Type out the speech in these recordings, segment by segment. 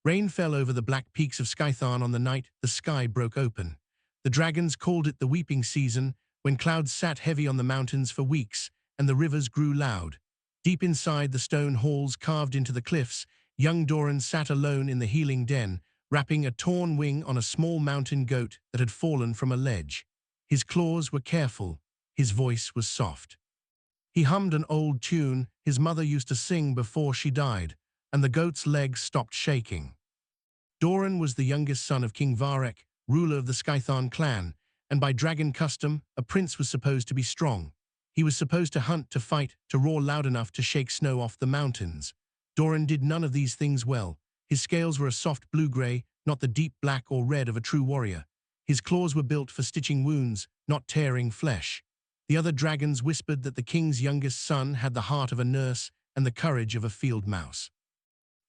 Rain fell over the black peaks of Skytharn on the night the sky broke open. The dragons called it the weeping season, when clouds sat heavy on the mountains for weeks, and the rivers grew loud. Deep inside the stone halls carved into the cliffs, young Doran sat alone in the healing den, wrapping a torn wing on a small mountain goat that had fallen from a ledge. His claws were careful, his voice was soft. He hummed an old tune his mother used to sing before she died, and the goat's legs stopped shaking. Doran was the youngest son of King Varek, ruler of the Skytharn clan, and by dragon custom, a prince was supposed to be strong. He was supposed to hunt, to fight, to roar loud enough to shake snow off the mountains. Doran did none of these things well. His scales were a soft blue-gray, not the deep black or red of a true warrior. His claws were built for stitching wounds, not tearing flesh. The other dragons whispered that the king's youngest son had the heart of a nurse and the courage of a field mouse.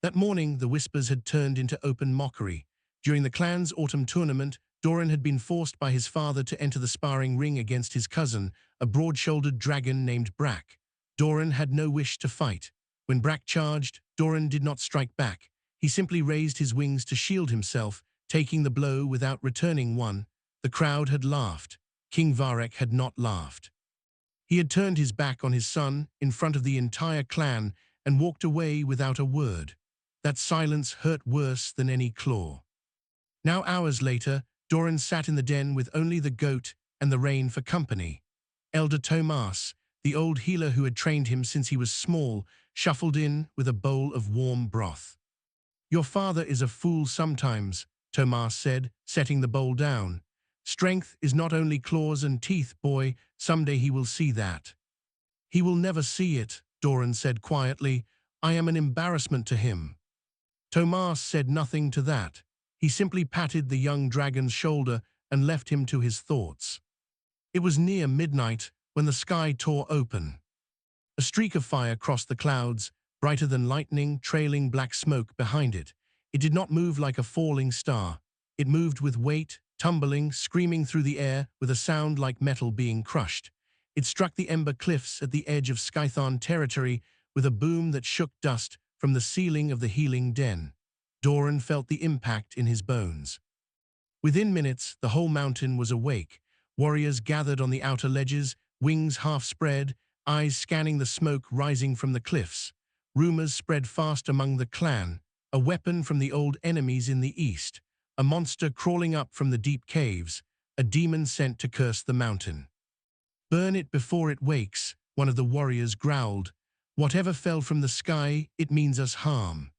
That morning, the whispers had turned into open mockery. During the clan's autumn tournament, Doran had been forced by his father to enter the sparring ring against his cousin, a broad-shouldered dragon named Brack. Doran had no wish to fight. When Brack charged, Doran did not strike back. He simply raised his wings to shield himself, taking the blow without returning one. The crowd had laughed. King Varek had not laughed. He had turned his back on his son in front of the entire clan and walked away without a word. That silence hurt worse than any claw. Now, hours later, Doran sat in the den with only the goat and the rain for company. Elder Tomas, the old healer who had trained him since he was small, shuffled in with a bowl of warm broth. "Your father is a fool sometimes," Tomas said, setting the bowl down. "Strength is not only claws and teeth, boy. Someday he will see that." "He will never see it," Doran said quietly. "I am an embarrassment to him." Tomas said nothing to that. He simply patted the young dragon's shoulder and left him to his thoughts. It was near midnight when the sky tore open. A streak of fire crossed the clouds, brighter than lightning, trailing black smoke behind it. It did not move like a falling star. It moved with weight, tumbling, screaming through the air with a sound like metal being crushed. It struck the ember cliffs at the edge of Skytharn territory with a boom that shook dust from the ceiling of the healing den. Doran felt the impact in his bones. Within minutes, the whole mountain was awake. Warriors gathered on the outer ledges, wings half spread, eyes scanning the smoke rising from the cliffs. Rumors spread fast among the clan. A weapon from the old enemies in the east. A monster crawling up from the deep caves. A demon sent to curse the mountain. "Burn it before it wakes," one of the warriors growled. "Whatever fell from the sky, it means us harm."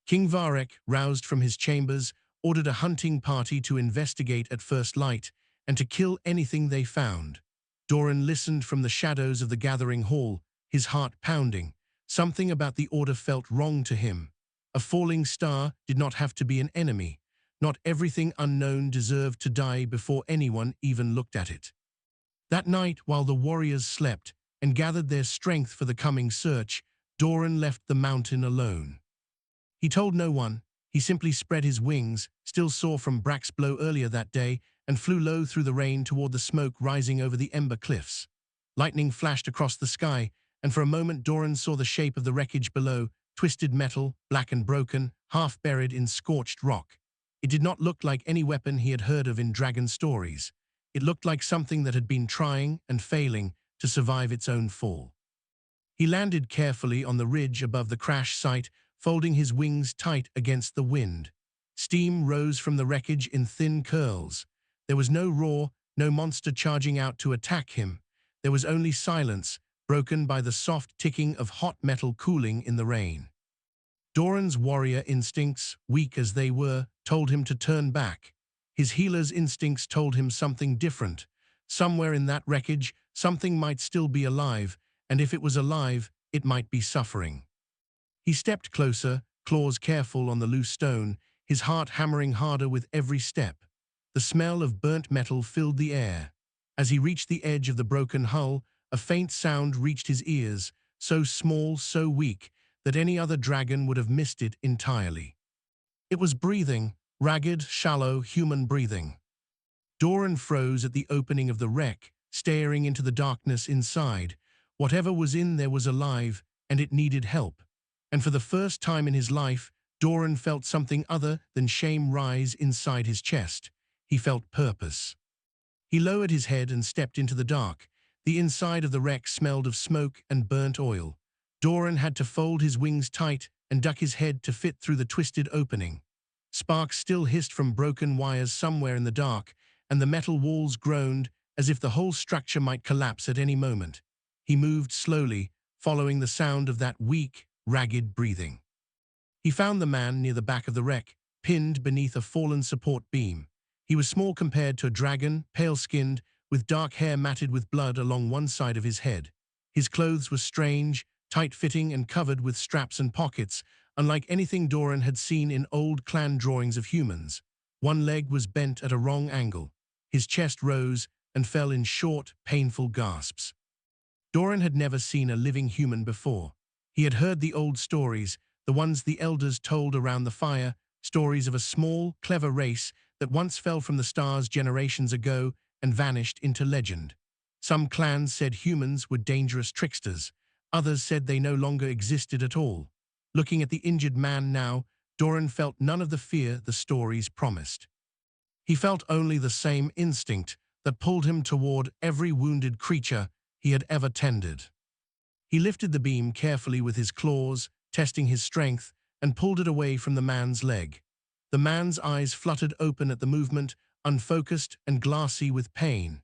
King Varek, roused from his chambers, ordered a hunting party to investigate at first light and to kill anything they found. Doran listened from the shadows of the gathering hall, his heart pounding. Something about the order felt wrong to him. A falling star did not have to be an enemy. Not everything unknown deserved to die before anyone even looked at it. That night, while the warriors slept and gathered their strength for the coming search, Doran left the mountain alone. He told no one. He simply spread his wings, still sore from Brack's blow earlier that day, and flew low through the rain toward the smoke rising over the ember cliffs. Lightning flashed across the sky, and for a moment Doran saw the shape of the wreckage below, twisted metal, black and broken, half buried in scorched rock. It did not look like any weapon he had heard of in dragon stories. It looked like something that had been trying and failing to survive its own fall. He landed carefully on the ridge above the crash site, folding his wings tight against the wind. Steam rose from the wreckage in thin curls. There was no roar, no monster charging out to attack him. There was only silence, broken by the soft ticking of hot metal cooling in the rain. Doran's warrior instincts, weak as they were, told him to turn back. His healer's instincts told him something different. Somewhere in that wreckage, something might still be alive, and if it was alive, it might be suffering. He stepped closer, claws careful on the loose stone, his heart hammering harder with every step. The smell of burnt metal filled the air. As he reached the edge of the broken hull, a faint sound reached his ears, so small, so weak, that any other dragon would have missed it entirely. It was breathing, ragged, shallow, human breathing. Doran froze at the opening of the wreck, staring into the darkness inside. Whatever was in there was alive, and it needed help. And for the first time in his life, Doran felt something other than shame rise inside his chest. He felt purpose. He lowered his head and stepped into the dark. The inside of the wreck smelled of smoke and burnt oil. Doran had to fold his wings tight and duck his head to fit through the twisted opening. Sparks still hissed from broken wires somewhere in the dark, and the metal walls groaned as if the whole structure might collapse at any moment. He moved slowly, following the sound of that weak, ragged breathing. He found the man near the back of the wreck, pinned beneath a fallen support beam. He was small compared to a dragon, pale-skinned, with dark hair matted with blood along one side of his head. His clothes were strange, tight-fitting and covered with straps and pockets, unlike anything Doran had seen in old clan drawings of humans. One leg was bent at a wrong angle. His chest rose and fell in short, painful gasps. Doran had never seen a living human before. He had heard the old stories, the ones the elders told around the fire, stories of a small, clever race that once fell from the stars generations ago and vanished into legend. Some clans said humans were dangerous tricksters. Others said they no longer existed at all. Looking at the injured man now, Doran felt none of the fear the stories promised. He felt only the same instinct that pulled him toward every wounded creature he had ever tended. He lifted the beam carefully with his claws, testing his strength, and pulled it away from the man's leg. The man's eyes fluttered open at the movement, unfocused and glassy with pain.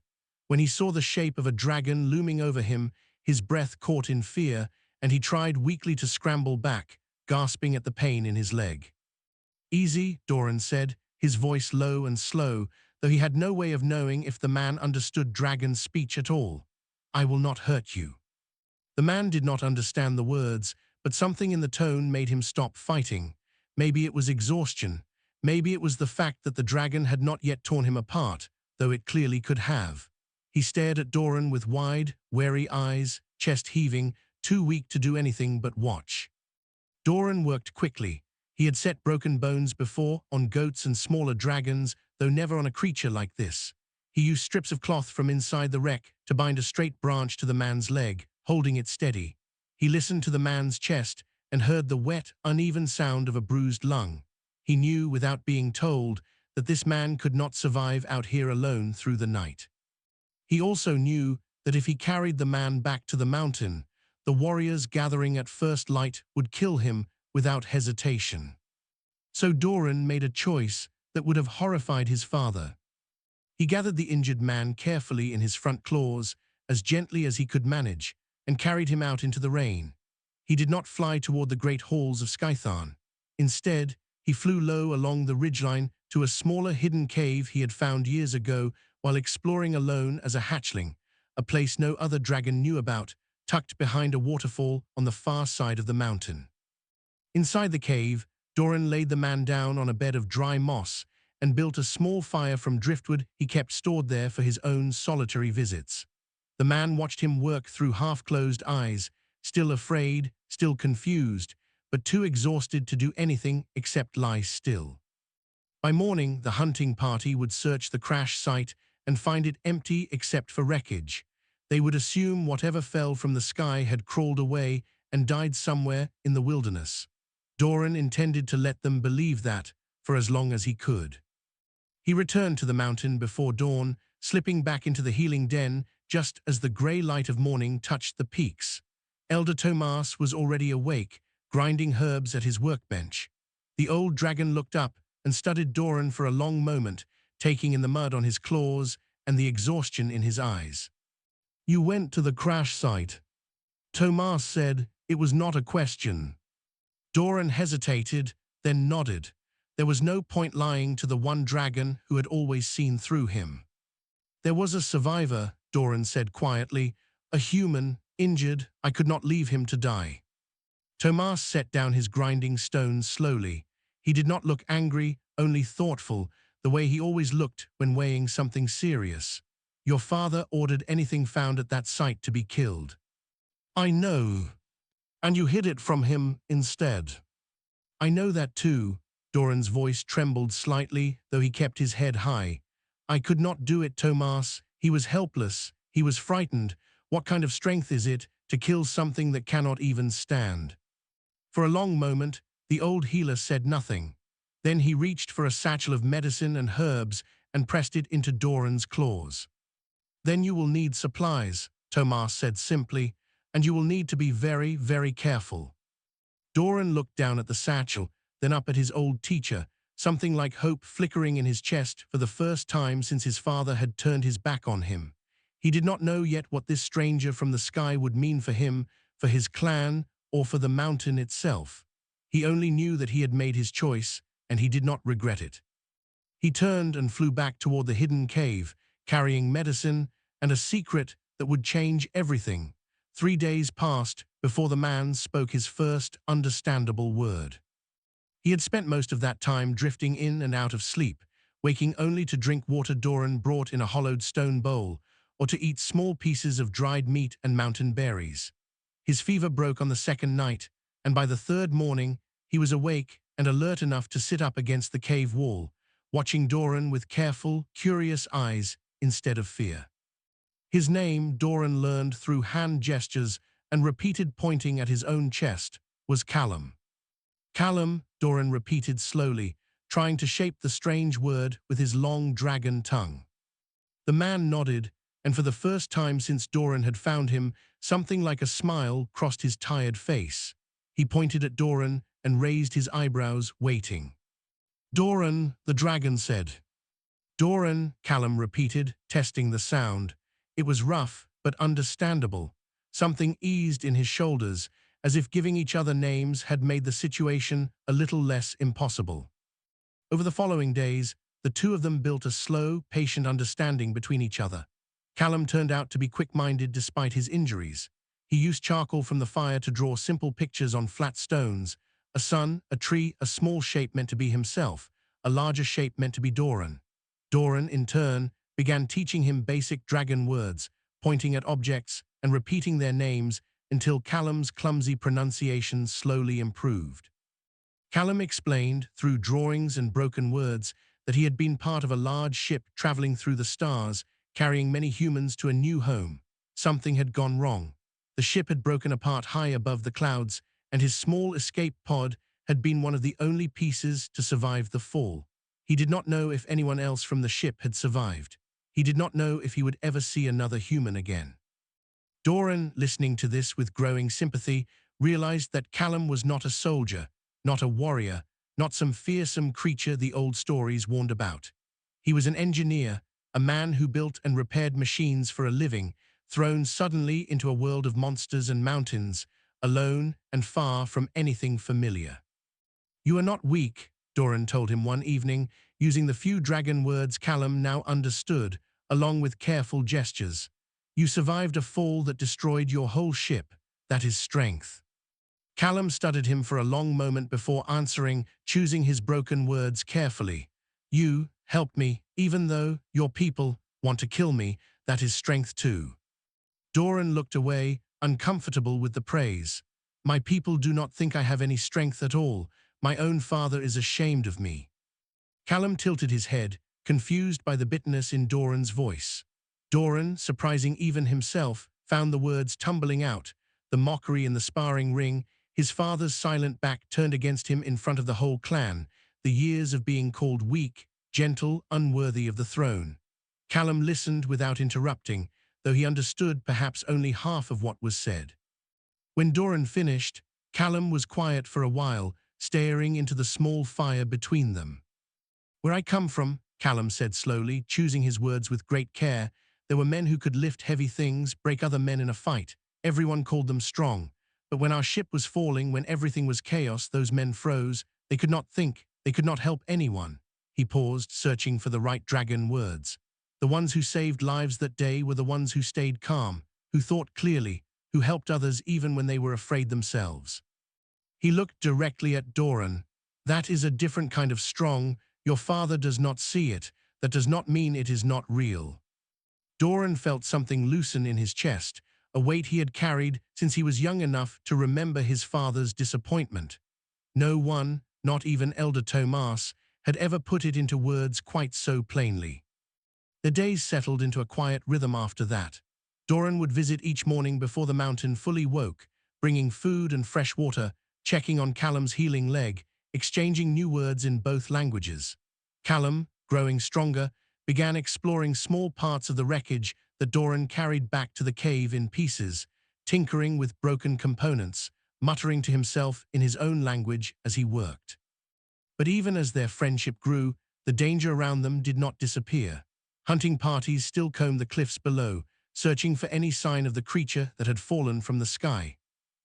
When he saw the shape of a dragon looming over him, his breath caught in fear, and he tried weakly to scramble back, gasping at the pain in his leg. "Easy," Doran said, his voice low and slow, though he had no way of knowing if the man understood dragon speech at all. "I will not hurt you." The man did not understand the words, but something in the tone made him stop fighting. Maybe it was exhaustion. Maybe it was the fact that the dragon had not yet torn him apart, though it clearly could have. He stared at Doran with wide, wary eyes, chest heaving, too weak to do anything but watch. Doran worked quickly. He had set broken bones before, on goats and smaller dragons, though never on a creature like this. He used strips of cloth from inside the wreck to bind a straight branch to the man's leg, holding it steady. He listened to the man's chest and heard the wet, uneven sound of a bruised lung. He knew, without being told, that this man could not survive out here alone through the night. He also knew that if he carried the man back to the mountain, the warriors gathering at first light would kill him without hesitation. So Doran made a choice that would have horrified his father. He gathered the injured man carefully in his front claws, as gently as he could manage, and carried him out into the rain. He did not fly toward the great halls of Skytharn. Instead, he flew low along the ridgeline to a smaller hidden cave he had found years ago while exploring alone as a hatchling, a place no other dragon knew about, tucked behind a waterfall on the far side of the mountain. Inside the cave, Doran laid the man down on a bed of dry moss and built a small fire from driftwood he kept stored there for his own solitary visits. The man watched him work through half-closed eyes, still afraid, still confused, but too exhausted to do anything except lie still. By morning, the hunting party would search the crash site and find it empty except for wreckage. They would assume whatever fell from the sky had crawled away and died somewhere in the wilderness. Doran intended to let them believe that for as long as he could. He returned to the mountain before dawn, slipping back into the healing den just as the grey light of morning touched the peaks. Elder Tomas was already awake, grinding herbs at his workbench. The old dragon looked up and studied Doran for a long moment, taking in the mud on his claws and the exhaustion in his eyes. "You went to the crash site," Tomas said. It was not a question. Doran hesitated, then nodded. There was no point lying to the one dragon who had always seen through him. "There was a survivor," Doran said quietly. "A human, injured. I could not leave him to die." Tomas set down his grinding stones slowly. He did not look angry, only thoughtful, the way he always looked when weighing something serious. "Your father ordered anything found at that site to be killed." "I know. And you hid it from him instead." "I know that too." Doran's voice trembled slightly, though he kept his head high. "I could not do it, Tomas. He was helpless. He was frightened. What kind of strength is it to kill something that cannot even stand?" For a long moment, The old healer said nothing. Then he reached for a satchel of medicine and herbs and pressed it into Doran's claws. "Then you will need supplies," Tomas said simply, "and you will need to be very, very careful." Doran looked down at the satchel, then up at his old teacher, something like hope flickering in his chest for the first time since his father had turned his back on him. He did not know yet what this stranger from the sky would mean for him, for his clan, or for the mountain itself. He only knew that he had made his choice, and he did not regret it. He turned and flew back toward the hidden cave, carrying medicine and a secret that would change everything. 3 days passed before the man spoke his first understandable word. He had spent most of that time drifting in and out of sleep, waking only to drink water Doran brought in a hollowed stone bowl, or to eat small pieces of dried meat and mountain berries. His fever broke on the second night, and by the third morning he was awake and alert enough to sit up against the cave wall, watching Doran with careful, curious eyes instead of fear. His name, Doran learned through hand gestures and repeated pointing at his own chest, was Callum. "Callum," Doran repeated slowly, trying to shape the strange word with his long dragon tongue. The man nodded, and for the first time since Doran had found him, something like a smile crossed his tired face. He pointed at Doran and raised his eyebrows, waiting. "Doran," the dragon said. "Doran," Callum repeated, testing the sound. It was rough, but understandable. Something eased in his shoulders, as if giving each other names had made the situation a little less impossible. Over the following days, the two of them built a slow, patient understanding between each other. Callum turned out to be quick-minded despite his injuries. He used charcoal from the fire to draw simple pictures on flat stones: a sun, a tree, a small shape meant to be himself, a larger shape meant to be Doran. Doran, in turn, began teaching him basic dragon words, pointing at objects and repeating their names until Callum's clumsy pronunciation slowly improved. Callum explained, through drawings and broken words, that he had been part of a large ship traveling through the stars, carrying many humans to a new home. Something had gone wrong. The ship had broken apart high above the clouds, and his small escape pod had been one of the only pieces to survive the fall. He did not know if anyone else from the ship had survived. He did not know if he would ever see another human again. Doran, listening to this with growing sympathy, realized that Callum was not a soldier, not a warrior, not some fearsome creature the old stories warned about. He was an engineer, a man who built and repaired machines for a living, thrown suddenly into a world of monsters and mountains, alone and far from anything familiar. "You are not weak," Doran told him one evening, using the few dragon words Callum now understood, along with careful gestures. "You survived a fall that destroyed your whole ship. That is strength." Callum studied him for a long moment before answering, choosing his broken words carefully. "You helped me, even though your people want to kill me. That is strength too." Doran looked away, uncomfortable with the praise. "My people do not think I have any strength at all. My own father is ashamed of me." Callum tilted his head, confused by the bitterness in Doran's voice. Doran, surprising even himself, found the words tumbling out, the mockery in the sparring ring, his father's silent back turned against him in front of the whole clan, the years of being called weak, gentle, unworthy of the throne. Callum listened without interrupting, though he understood perhaps only half of what was said. When Doran finished, Callum was quiet for a while, staring into the small fire between them. "Where I come from," Callum said slowly, choosing his words with great care, "there were men who could lift heavy things, break other men in a fight. Everyone called them strong. But when our ship was falling, when everything was chaos, those men froze. They could not think. They could not help anyone." He paused, searching for the right dragon words. "The ones who saved lives that day were the ones who stayed calm, who thought clearly, who helped others even when they were afraid themselves." He looked directly at Doran. "That is a different kind of strong. Your father does not see it. That does not mean it is not real." Doran felt something loosen in his chest, a weight he had carried since he was young enough to remember his father's disappointment. No one, not even Elder Tomas, had ever put it into words quite so plainly. The days settled into a quiet rhythm after that. Doran would visit each morning before the mountain fully woke, bringing food and fresh water, checking on Callum's healing leg, exchanging new words in both languages. Callum, growing stronger, began exploring small parts of the wreckage that Doran carried back to the cave in pieces, tinkering with broken components, muttering to himself in his own language as he worked. But even as their friendship grew, the danger around them did not disappear. Hunting parties still combed the cliffs below, searching for any sign of the creature that had fallen from the sky.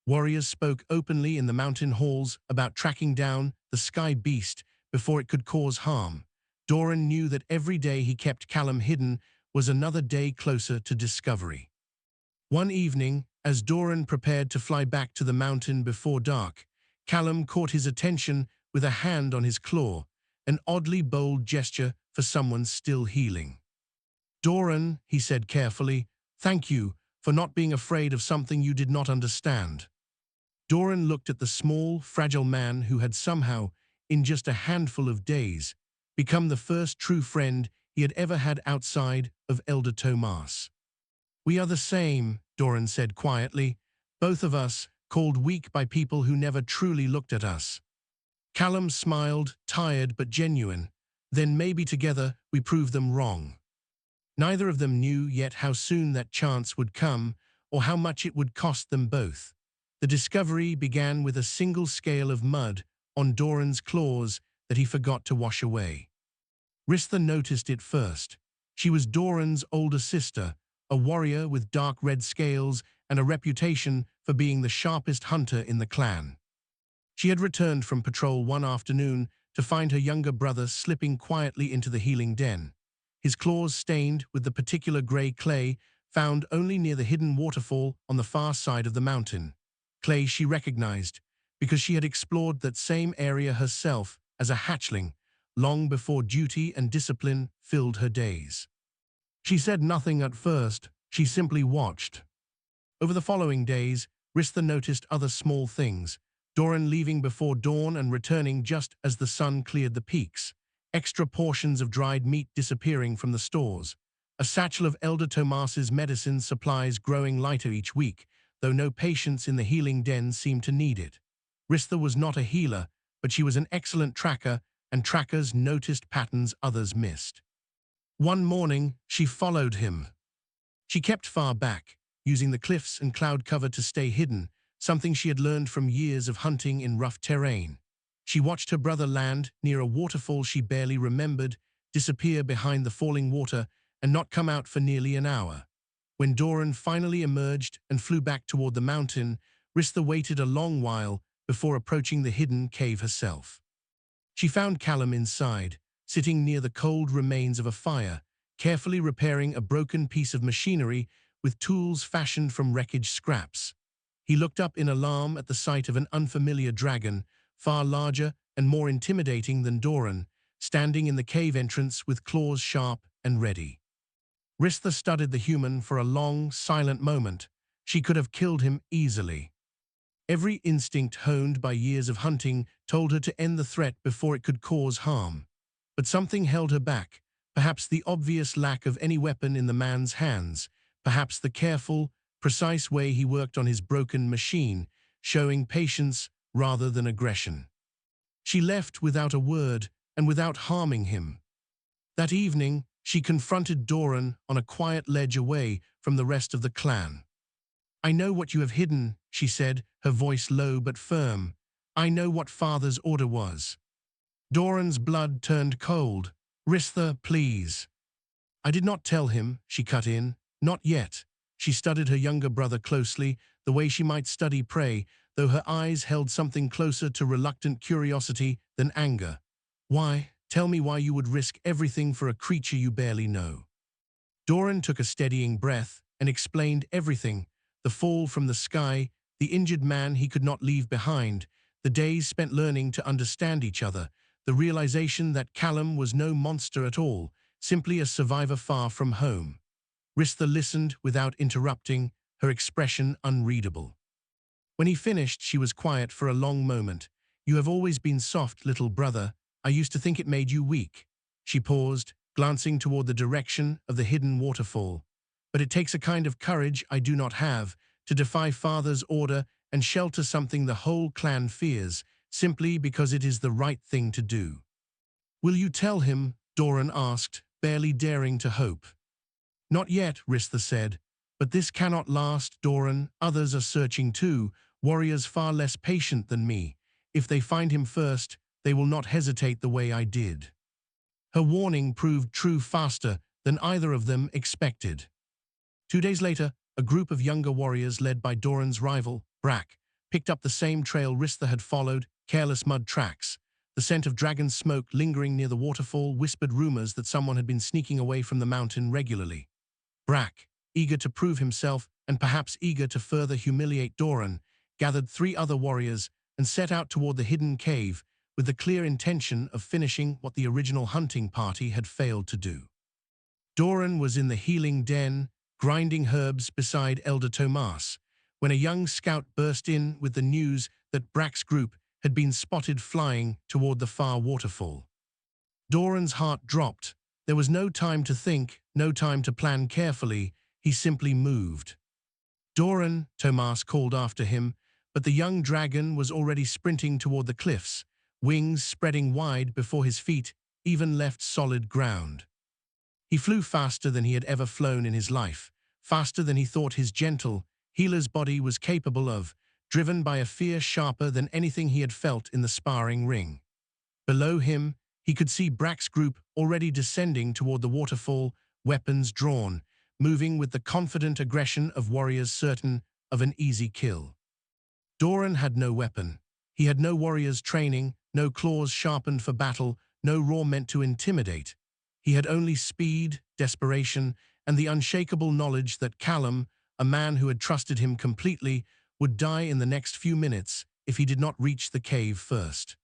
Warriors spoke openly in the mountain halls about tracking down the sky beast before it could cause harm. Doran knew that every day he kept Callum hidden was another day closer to discovery. One evening, as Doran prepared to fly back to the mountain before dark, Callum caught his attention with a hand on his claw, an oddly bold gesture for someone still healing. "Doran," he said carefully, "thank you for not being afraid of something you did not understand." Doran looked at the small, fragile man who had somehow, in just a handful of days, become the first true friend he had ever had outside of Elder Tomas. "We are the same," Doran said quietly, "both of us called weak by people who never truly looked at us." Callum smiled, tired but genuine. "Then maybe together we prove them wrong." Neither of them knew yet how soon that chance would come, or how much it would cost them both. The discovery began with a single scale of mud on Doran's claws that he forgot to wash away. Ristha noticed it first. She was Doran's older sister, a warrior with dark red scales and a reputation for being the sharpest hunter in the clan. She had returned from patrol one afternoon to find her younger brother slipping quietly into the healing den, his claws stained with the particular grey clay found only near the hidden waterfall on the far side of the mountain. Clay she recognized, because she had explored that same area herself as a hatchling, long before duty and discipline filled her days. She said nothing at first, she simply watched. Over the following days, Ristha noticed other small things, Doran leaving before dawn and returning just as the sun cleared the peaks, extra portions of dried meat disappearing from the stores, a satchel of Elder Tomas's medicine supplies growing lighter each week, though no patients in the healing den seemed to need it. Ristha was not a healer, but she was an excellent tracker, and trackers noticed patterns others missed. One morning, she followed him. She kept far back, using the cliffs and cloud cover to stay hidden, something she had learned from years of hunting in rough terrain. She watched her brother land near a waterfall she barely remembered, disappear behind the falling water, and not come out for nearly an hour. When Doran finally emerged and flew back toward the mountain, Ristha waited a long while before approaching the hidden cave herself. She found Callum inside, sitting near the cold remains of a fire, carefully repairing a broken piece of machinery with tools fashioned from wreckage scraps. He looked up in alarm at the sight of an unfamiliar dragon, far larger and more intimidating than Doran, standing in the cave entrance with claws sharp and ready. Ristha studied the human for a long, silent moment. She could have killed him easily. Every instinct honed by years of hunting told her to end the threat before it could cause harm. But something held her back, perhaps the obvious lack of any weapon in the man's hands, perhaps the careful, precise way he worked on his broken machine, showing patience rather than aggression. She left without a word and without harming him. That evening, she confronted Doran on a quiet ledge away from the rest of the clan. "I know what you have hidden," she said, her voice low but firm. "I know what Father's order was." Doran's blood turned cold. "Ristha, please." "I did not tell him," she cut in. "Not yet." She studied her younger brother closely, the way she might study prey, though her eyes held something closer to reluctant curiosity than anger. "Why? Tell me why you would risk everything for a creature you barely know." Doran took a steadying breath and explained everything: the fall from the sky, the injured man he could not leave behind, the days spent learning to understand each other, the realization that Callum was no monster at all, simply a survivor far from home. Ristha listened without interrupting, her expression unreadable. When he finished, she was quiet for a long moment. "You have always been soft, little brother. I used to think it made you weak." She paused, glancing toward the direction of the hidden waterfall. "But it takes a kind of courage I do not have, to defy Father's order and shelter something the whole clan fears, simply because it is the right thing to do. "Will you tell him?" Doran asked, barely daring to hope. "Not yet," Ristha said. "But this cannot last, Doran. Others are searching too, warriors far less patient than me. If they find him first, they will not hesitate the way I did." Her warning proved true faster than either of them expected. 2 days later, a group of younger warriors led by Doran's rival, Brack, picked up the same trail Ristha had followed, careless mud tracks. The scent of dragon smoke lingering near the waterfall whispered rumors that someone had been sneaking away from the mountain regularly. Brack, eager to prove himself and perhaps eager to further humiliate Doran, gathered 3 other warriors and set out toward the hidden cave with the clear intention of finishing what the original hunting party had failed to do. Doran was in the healing den, grinding herbs beside Elder Tomas, when a young scout burst in with the news that Brack's group had been spotted flying toward the far waterfall. Doran's heart dropped. There was no time to think, no time to plan carefully. He simply moved. "Doran," Tomas called after him, but the young dragon was already sprinting toward the cliffs, wings spreading wide before his feet even left solid ground. He flew faster than he had ever flown in his life, faster than he thought his gentle, healer's body was capable of, driven by a fear sharper than anything he had felt in the sparring ring. Below him, he could see Brack's group already descending toward the waterfall, weapons drawn, moving with the confident aggression of warriors certain of an easy kill. Doran had no weapon. He had no warrior's training, no claws sharpened for battle, no roar meant to intimidate. He had only speed, desperation, and the unshakable knowledge that Callum, a man who had trusted him completely, would die in the next few minutes if he did not reach the cave first.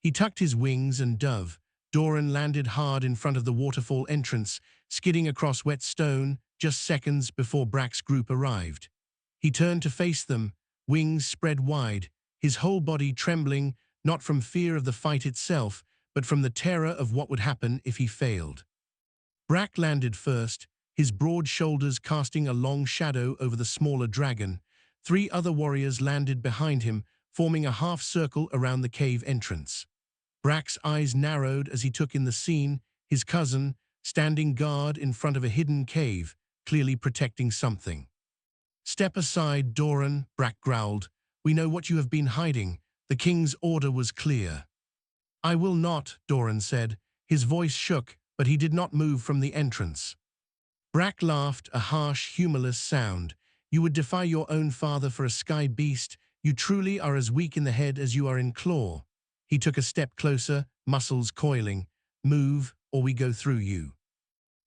He tucked his wings and dove. Doran landed hard in front of the waterfall entrance, skidding across wet stone just seconds before Brack's group arrived. He turned to face them, wings spread wide, his whole body trembling, not from fear of the fight itself, but from the terror of what would happen if he failed. Brack landed first, his broad shoulders casting a long shadow over the smaller dragon. 3 other warriors landed behind him, forming a half-circle around the cave entrance. Brack's eyes narrowed as he took in the scene, his cousin, standing guard in front of a hidden cave, clearly protecting something. "Step aside, Doran," Brack growled. "We know what you have been hiding. The king's order was clear." "I will not," Doran said. His voice shook, but he did not move from the entrance. Brack laughed, a harsh, humorless sound. "You would defy your own father for a sky beast. You truly are as weak in the head as you are in claw." He took a step closer, muscles coiling. "Move, or we go through you."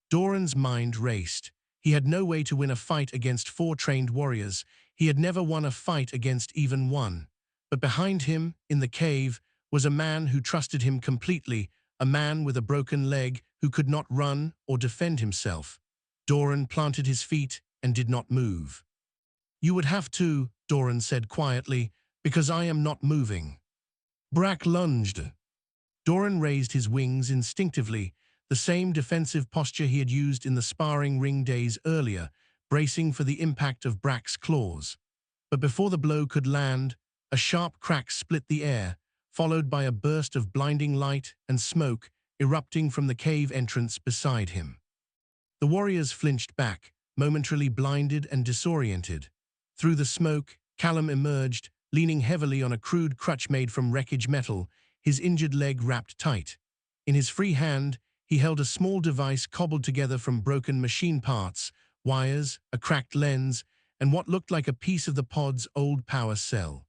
Doran's mind raced. He had no way to win a fight against 4 trained warriors. He had never won a fight against even one. But behind him, in the cave, was a man who trusted him completely, a man with a broken leg who could not run or defend himself. Doran planted his feet and did not move. "You would have to," Doran said quietly, "because I am not moving." Brack lunged. Doran raised his wings instinctively, the same defensive posture he had used in the sparring ring days earlier, bracing for the impact of Brack's claws. But before the blow could land, a sharp crack split the air, followed by a burst of blinding light and smoke erupting from the cave entrance beside him. The warriors flinched back, momentarily blinded and disoriented. Through the smoke, Callum emerged, leaning heavily on a crude crutch made from wreckage metal, his injured leg wrapped tight. In his free hand, he held a small device cobbled together from broken machine parts, wires, a cracked lens, and what looked like a piece of the pod's old power cell.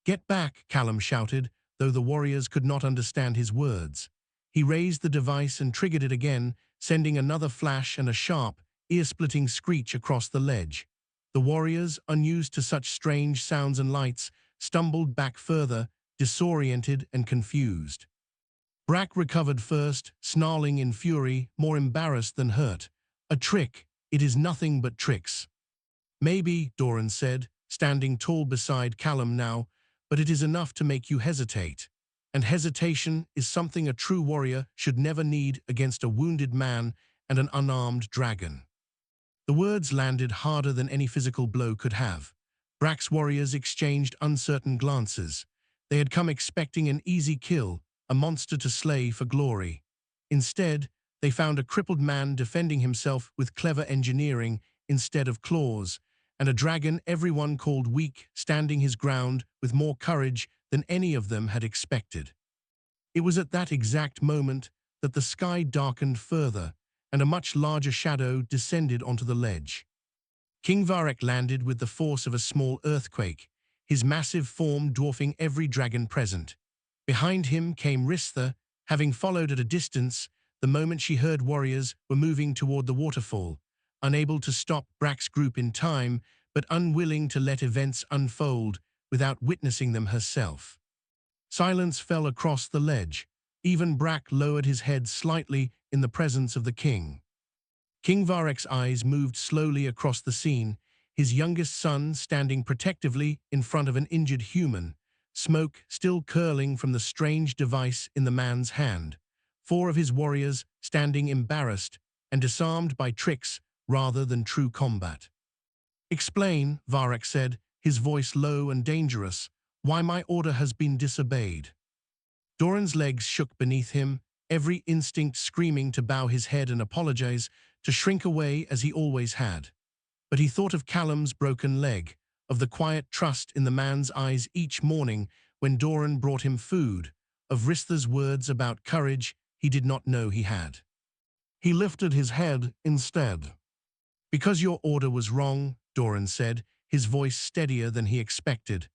"Get back," Callum shouted, though the warriors could not understand his words. He raised the device and triggered it again, sending another flash and a sharp, ear-splitting screech across the ledge. The warriors, unused to such strange sounds and lights, stumbled back further, disoriented and confused. Brack recovered first, snarling in fury, more embarrassed than hurt. "A trick. It is nothing but tricks." "Maybe," Doran said, standing tall beside Callum now, "but it is enough to make you hesitate. And hesitation is something a true warrior should never need against a wounded man and an unarmed dragon." The words landed harder than any physical blow could have. Brack's warriors exchanged uncertain glances. They had come expecting an easy kill, a monster to slay for glory. Instead, they found a crippled man defending himself with clever engineering instead of claws, and a dragon everyone called weak standing his ground with more courage than any of them had expected. It was at that exact moment that the sky darkened further, and a much larger shadow descended onto the ledge. King Varek landed with the force of a small earthquake, his massive form dwarfing every dragon present. Behind him came Ristha, having followed at a distance the moment she heard warriors were moving toward the waterfall, unable to stop Brack's group in time, but unwilling to let events unfold without witnessing them herself. Silence fell across the ledge. Even Brack lowered his head slightly in the presence of the king. King Varek's eyes moved slowly across the scene, his youngest son standing protectively in front of an injured human, smoke still curling from the strange device in the man's hand. 4 of his warriors standing embarrassed and disarmed by tricks rather than true combat. "Explain," Varek said, his voice low and dangerous, "why my order has been disobeyed." Doran's legs shook beneath him, every instinct screaming to bow his head and apologize, to shrink away as he always had. But he thought of Callum's broken leg, of the quiet trust in the man's eyes each morning when Doran brought him food, of Ristha's words about courage he did not know he had. He lifted his head instead. "Because your order was wrong," Doran said, his voice steadier than he expected.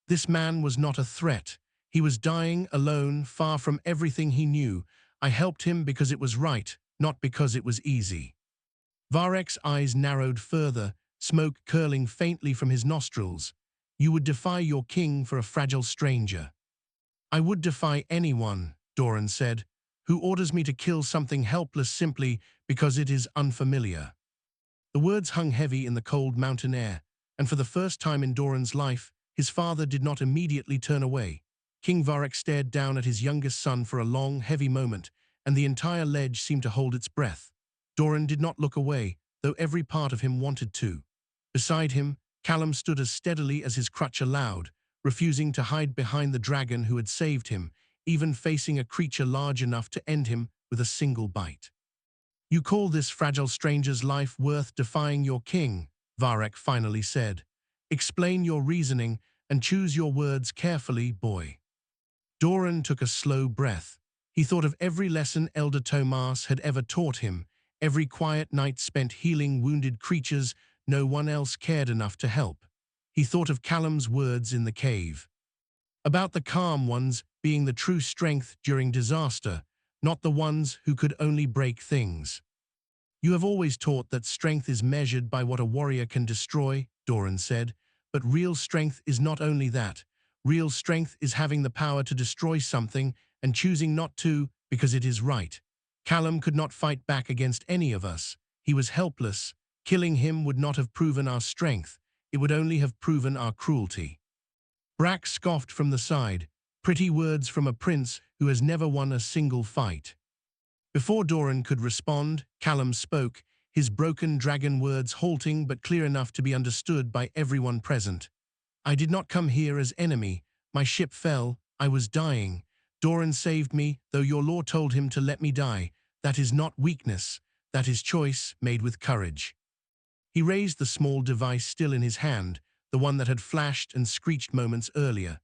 "This man was not a threat. He was dying alone, far from everything he knew. I helped him because it was right, not because it was easy." Varek's eyes narrowed further, smoke curling faintly from his nostrils. "You would defy your king for a fragile stranger." "I would defy anyone," Doran said, "who orders me to kill something helpless simply because it is unfamiliar." The words hung heavy in the cold mountain air, and for the first time in Doran's life, his father did not immediately turn away. King Varek stared down at his youngest son for a long, heavy moment, and the entire ledge seemed to hold its breath. Doran did not look away, though every part of him wanted to. Beside him, Callum stood as steadily as his crutch allowed, refusing to hide behind the dragon who had saved him, even facing a creature large enough to end him with a single bite. "You call this fragile stranger's life worth defying your king," Varek finally said. "Explain your reasoning and choose your words carefully, boy." Doran took a slow breath. He thought of every lesson Elder Tomas had ever taught him, every quiet night spent healing wounded creatures no one else cared enough to help. He thought of Callum's words in the cave, about the calm ones being the true strength during disaster, not the ones who could only break things. "You have always taught that strength is measured by what a warrior can destroy," Doran said, "but real strength is not only that. Real strength is having the power to destroy something and choosing not to because it is right. Callum could not fight back against any of us. He was helpless. Killing him would not have proven our strength. It would only have proven our cruelty." Brack scoffed from the side. Pretty words from a prince who has never won a single fight. Before Doran could respond, Callum spoke, his broken dragon words halting but clear enough to be understood by everyone present. "I did not come here as enemy. My ship fell. I was dying. Doran saved me, though your law told him to let me die. That is not weakness. That is choice made with courage." He raised the small device still in his hand, the one that had flashed and screeched moments earlier.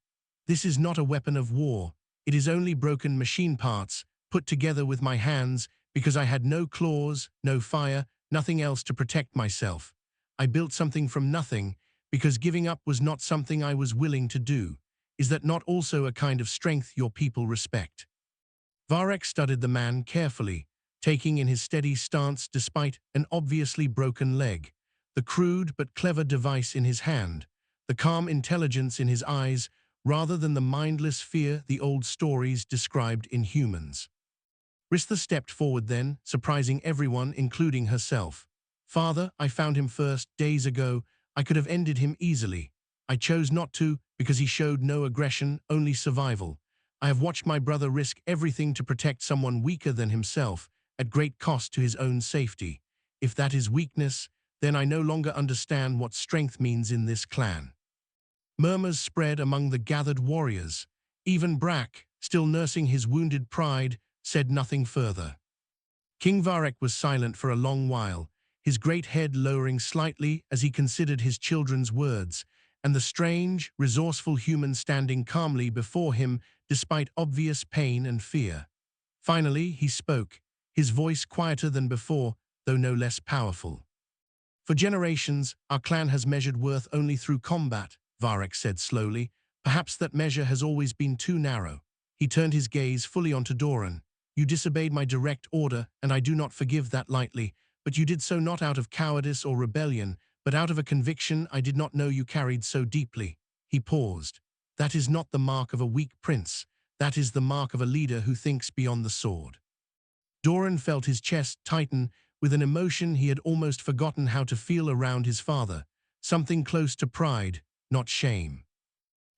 "This is not a weapon of war. It is only broken machine parts, put together with my hands because I had no claws, no fire, nothing else to protect myself. I built something from nothing because giving up was not something I was willing to do. Is that not also a kind of strength your people respect?" Varek studied the man carefully, taking in his steady stance despite an obviously broken leg, the crude but clever device in his hand, the calm intelligence in his eyes, rather than the mindless fear the old stories described in humans. Ristha stepped forward then, surprising everyone, including herself. "Father, I found him first, days ago. I could have ended him easily. I chose not to because he showed no aggression, only survival. I have watched my brother risk everything to protect someone weaker than himself, at great cost to his own safety. If that is weakness, then I no longer understand what strength means in this clan." Murmurs spread among the gathered warriors. Even Brack, still nursing his wounded pride, said nothing further. King Varek was silent for a long while, his great head lowering slightly as he considered his children's words, and the strange, resourceful human standing calmly before him despite obvious pain and fear. Finally, he spoke, his voice quieter than before, though no less powerful. For generations, our clan has measured worth only through combat, Varek said slowly. Perhaps that measure has always been too narrow. He turned his gaze fully onto Doran. You disobeyed my direct order, and I do not forgive that lightly, but you did so not out of cowardice or rebellion, but out of a conviction I did not know you carried so deeply. He paused. That is not the mark of a weak prince. That is the mark of a leader who thinks beyond the sword. Doran felt his chest tighten with an emotion he had almost forgotten how to feel around his father, something close to pride, not shame.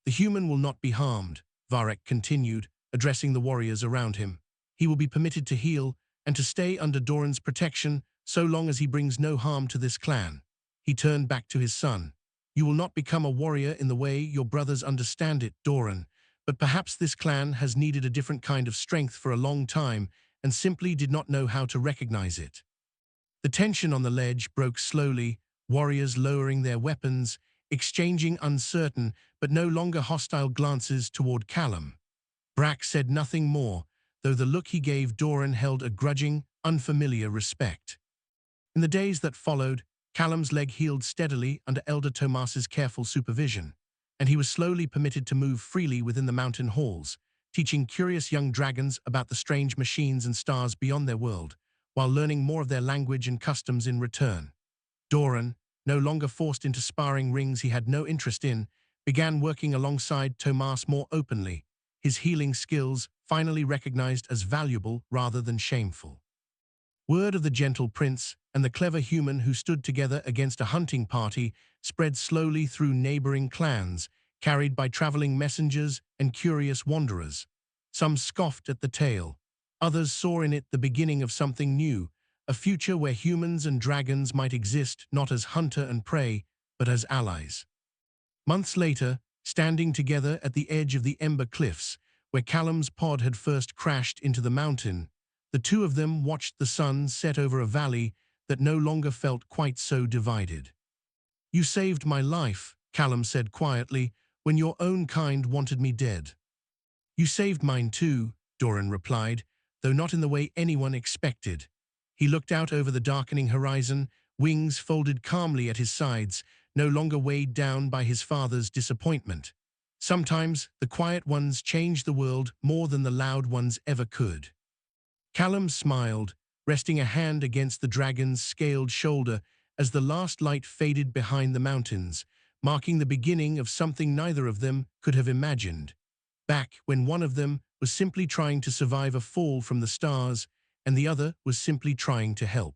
The human will not be harmed, Varek continued, addressing the warriors around him. He will be permitted to heal and to stay under Doran's protection so long as he brings no harm to this clan. He turned back to his son. You will not become a warrior in the way your brothers understand it, Doran, but perhaps this clan has needed a different kind of strength for a long time and simply did not know how to recognize it. The tension on the ledge broke slowly, warriors lowering their weapons, exchanging uncertain but no longer hostile glances toward Callum. Brack said nothing more, though the look he gave Doran held a grudging, unfamiliar respect. In the days that followed, Callum's leg healed steadily under Elder Tomas's careful supervision, and he was slowly permitted to move freely within the mountain halls, teaching curious young dragons about the strange machines and stars beyond their world, while learning more of their language and customs in return. Doran, no longer forced into sparring rings he had no interest in, began working alongside Tomas more openly, his healing skills finally recognized as valuable rather than shameful. Word of the gentle prince and the clever human who stood together against a hunting party spread slowly through neighboring clans, carried by traveling messengers and curious wanderers. Some scoffed at the tale. Others saw in it the beginning of something new, a future where humans and dragons might exist not as hunter and prey, but as allies. Months later, standing together at the edge of the Ember Cliffs, where Callum's pod had first crashed into the mountain, the two of them watched the sun set over a valley that no longer felt quite so divided. You saved my life, Callum said quietly, when your own kind wanted me dead. You saved mine too, Doran replied, though not in the way anyone expected. He looked out over the darkening horizon, wings folded calmly at his sides, no longer weighed down by his father's disappointment. Sometimes the quiet ones change the world more than the loud ones ever could. Callum smiled, resting a hand against the dragon's scaled shoulder as the last light faded behind the mountains, marking the beginning of something neither of them could have imagined. Back when one of them was simply trying to survive a fall from the stars and the other was simply trying to help.